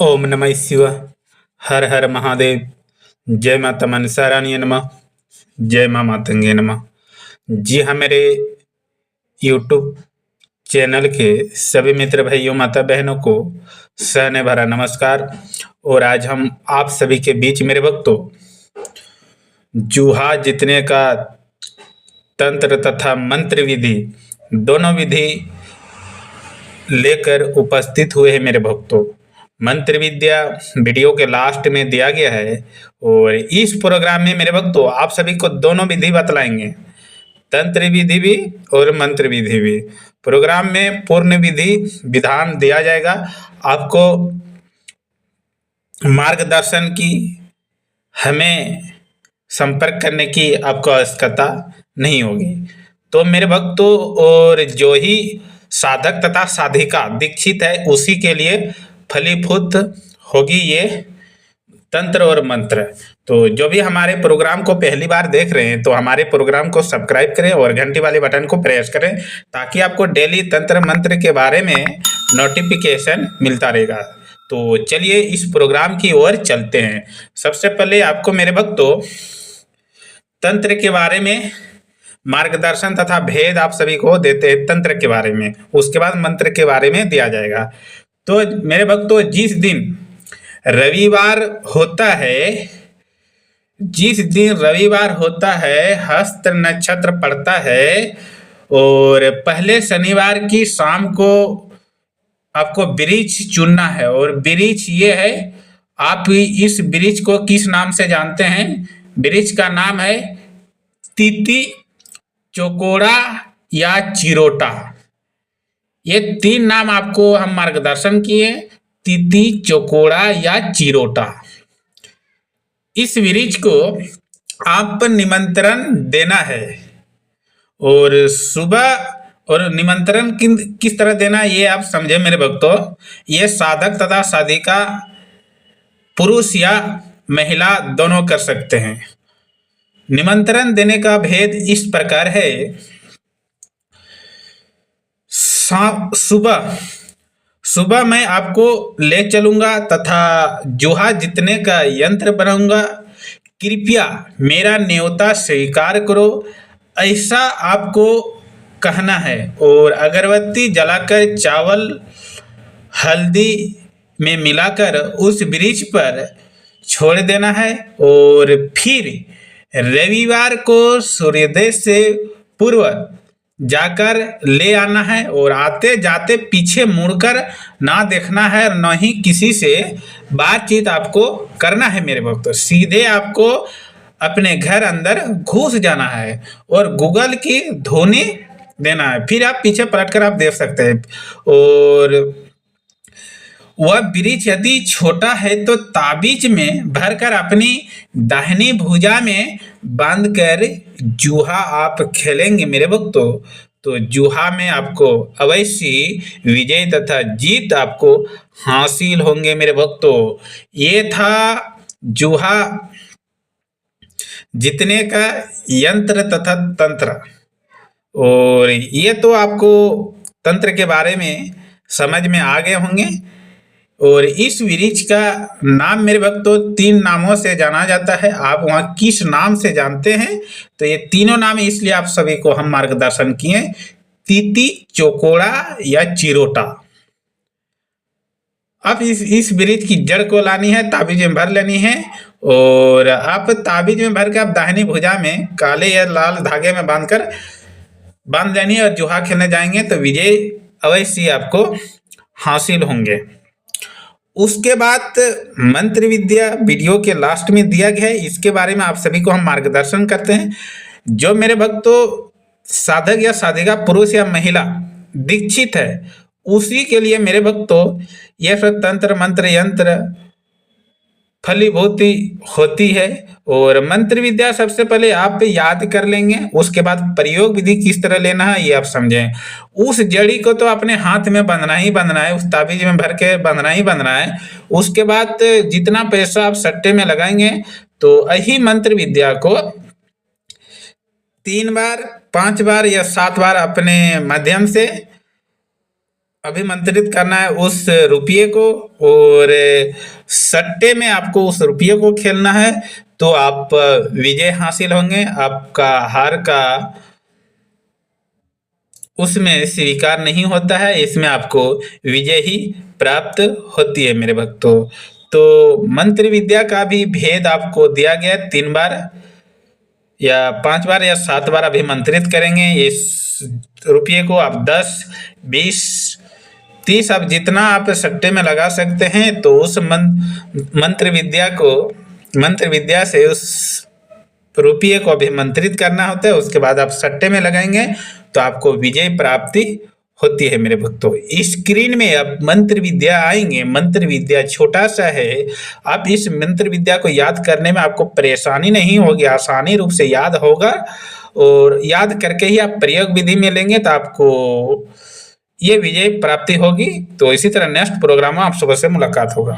ओम नमः शिवाय। हर हर महादेव। जय माता मनसा रानी नमः। जय माँ मातंगे नमः। जी हाँ, मेरे यूट्यूब चैनल के सभी मित्र भाइयों माता बहनों को सहने भरा नमस्कार। और आज हम आप सभी के बीच मेरे भक्तों जूहा जीतने का तंत्र तथा मंत्र विधि दोनों विधि लेकर उपस्थित हुए हैं मेरे भक्तों। मंत्र विद्या वीडियो के लास्ट में दिया गया है और इस प्रोग्राम में मेरे भक्तों आप सभी को दोनों विधि बतलाएंगे, तंत्र विधि भी और मंत्र विधि भी। प्रोग्राम में पूर्ण विधि विधान दिया जाएगा, आपको मार्गदर्शन की हमें संपर्क करने की आपको आवश्यकता नहीं होगी। तो मेरे भक्तों, और जो ही साधक तथा साधिका दीक्षित है उसी के लिए फलीभूत होगी ये तंत्र और मंत्र। तो जो भी हमारे प्रोग्राम को पहली बार देख रहे हैं तो हमारे प्रोग्राम को सब्सक्राइब करें और घंटी वाले बटन को प्रेस करें ताकि आपको डेली तंत्र मंत्र के बारे में नोटिफिकेशन मिलता रहेगा। तो चलिए इस प्रोग्राम की ओर चलते हैं। सबसे पहले आपको मेरे भक्तों तंत्र के बारे में मार्गदर्शन तथा भेद आप सभी को देते हैं तंत्र के बारे में, उसके बाद मंत्र के बारे में दिया जाएगा। तो मेरे भक्तों, जिस दिन रविवार होता है हस्त नक्षत्र पड़ता है और पहले शनिवार की शाम को आपको वृक्ष चुनना है। और वृक्ष ये है, आप इस वृक्ष को किस नाम से जानते हैं? वृक्ष का नाम है तीती, चौकोड़ा या चिरोटा। ये तीन नाम आपको हम मार्गदर्शन किए, तीती, चौकोड़ा या चिरोटा। इस वृक्ष को आप निमंत्रण देना है और सुबह, और निमंत्रण किस तरह देना ये आप समझे मेरे भक्तों। ये साधक तथा साधिका पुरुष या महिला दोनों कर सकते हैं। निमंत्रण देने का भेद इस प्रकार है। सुबह मैं आपको ले चलूंगा तथा जूहा जीतने का यंत्र बनाऊंगा। कृपया मेरा न्योता स्वीकार करो, ऐसा आपको कहना है। और अगरबत्ती जलाकर चावल हल्दी में मिलाकर उस वृक्ष पर छोड़ देना है और फिर रविवार को सूर्योदय से पूर्व जाकर ले आना है। और आते जाते पीछे मुड़कर ना देखना है, न ही किसी से बातचीत आपको करना है मेरे भक्तों। सीधे आपको अपने घर अंदर घुस जाना है और गूगल की ध्वनि देना है। फिर आप पीछे पलटकर आप देख सकते हैं। और वह वृक्ष यदि छोटा है तो ताबीज में भरकर अपनी दाहिनी भुजा में बांधकर जूहा आप खेलेंगे मेरे भक्तों। तो जूहा में आपको अवश्य विजय तथा जीत आपको हासिल होंगे मेरे भक्तों। ये था जूहा जीतने का यंत्र तथा तंत्र। और ये तो आपको तंत्र के बारे में समझ में आ गए होंगे। और इस वृक्ष का नाम मेरे भक्तों तीन नामों से जाना जाता है। आप वहाँ किस नाम से जानते हैं? तो ये तीनों नाम इसलिए आप सभी को हम मार्गदर्शन किए, तीती, चौकोड़ा या चिरोटा। अब इस वृक्ष की जड़ को लानी है, ताबीज में भर लेनी है। और आप ताबीज में भर के आप दाहिनी भुजा में काले या लाल धागे में बांध लेनी है और जूहा खेलने जाएंगे तो विजय अवश्य आपको हासिल होंगे। उसके बाद मंत्र विद्या वीडियो के लास्ट में दिया गया है, इसके बारे में आप सभी को हम मार्गदर्शन करते हैं। जो मेरे भक्तों साधक या साधिका पुरुष या महिला दीक्षित है उसी के लिए मेरे भक्तों यह तंत्र मंत्र यंत्र फलीभूति होती है। और मंत्र विद्या सबसे पहले आप याद कर लेंगे, उसके बाद प्रयोग विधि किस तरह लेना है ये आप समझें। उस जड़ी को तो अपने हाथ में बंधना ही बंधना है, उस ताबीज में भर के बंधना ही बंधना है। उसके बाद जितना पैसा आप सट्टे में लगाएंगे तो यही मंत्र विद्या को 3 बार 5 बार या 7 बार अपने माध्यम से अभिमंत्रित करना है उस रुपये को, और सट्टे में आपको उस रुपये को खेलना है, तो आप विजय हासिल होंगे। आपका हार का उसमें स्वीकार नहीं होता है, इसमें आपको विजय ही प्राप्त होती है मेरे भक्तों। तो मंत्र विद्या का भी भेद आपको दिया गया 3 बार या 5 बार या 7 बार अभिमंत्रित करेंगे। इस रुपये को आप 10, 20, 30 आप जितना आप सट्टे में लगा सकते हैं, तो उस मंत्र विद्या से उस रुपये को अभिमंत्रित करना होता है। उसके बाद आप सट्टे में लगाएंगे तो आपको विजय प्राप्ति होती है मेरे भक्तों। स्क्रीन में अब मंत्र विद्या आएंगे। मंत्र विद्या छोटा सा है, आप इस मंत्र विद्या को याद करने में आपको परेशानी नहीं होगी, आसानी रूप से याद होगा, और याद करके ही आप प्रयोग विधि में लेंगे तो आपको ये विजय प्राप्ति होगी। तो इसी तरह नेक्स्ट प्रोग्राम में आप सुबह से मुलाकात होगा।